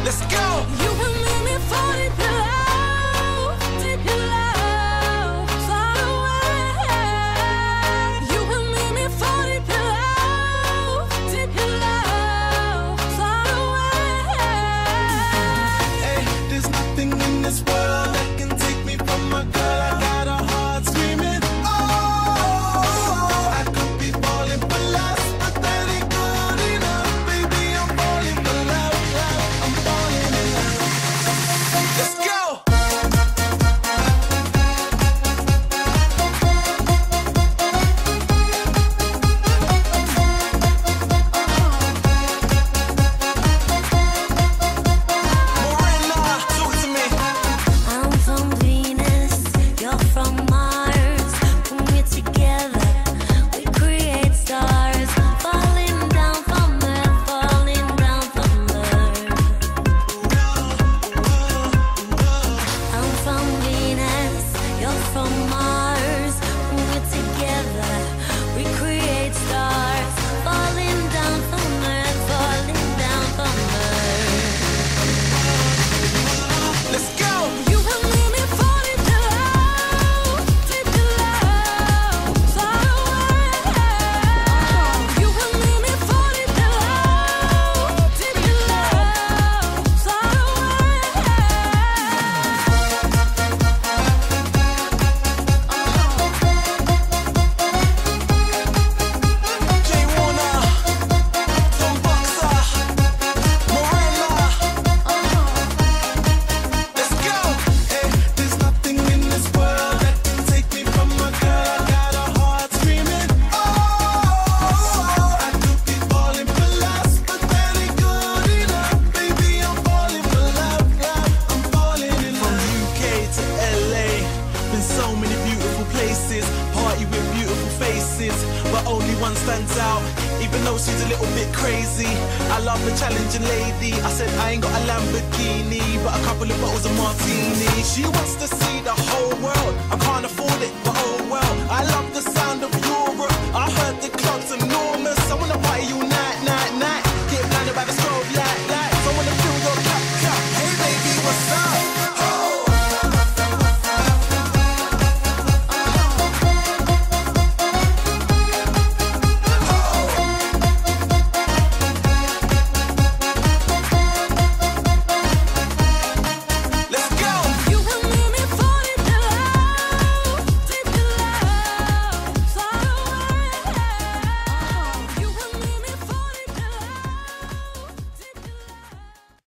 Let's go. You can make me fall deep in love, deep in love, far away. You can make me fall deep in love, deep in love, far away. Hey, there's nothing in this world that can take me from my girl. I got a heart screaming, oh, I could be falling for lust, but that ain't good enough. Baby, I'm falling for love, love. I'm falling in love. Let's go. Morena, talk to me. I'm from Venus, you're from Mars. When we're together, we create stars. Falling down from Earth, falling down from Earth. I'm from Venus, you're from Mars. When we're together, we create stars. Falling down from Earth, falling down from Earth. Let's go. You can make me fall deep in love, deep in love, far away. You can make me fall deep in love, deep in love, far away. Jay Warner, Tom Boxer, Morena. Let's go. Hey, there's nothing in this world that can take me from my girl. I got a heart screaming, oh, I could be falling for lust, but that ain't good enough. Baby, I'm falling for love, love. I'm falling in love. From UK to LA, been so many beautiful places, party with beautiful faces, but only one stands out, even though she's a little bit crazy. I love a challenging lady. I said I ain't got a Lamborghini, but a couple of bottles of martini. She wants to see the whole world.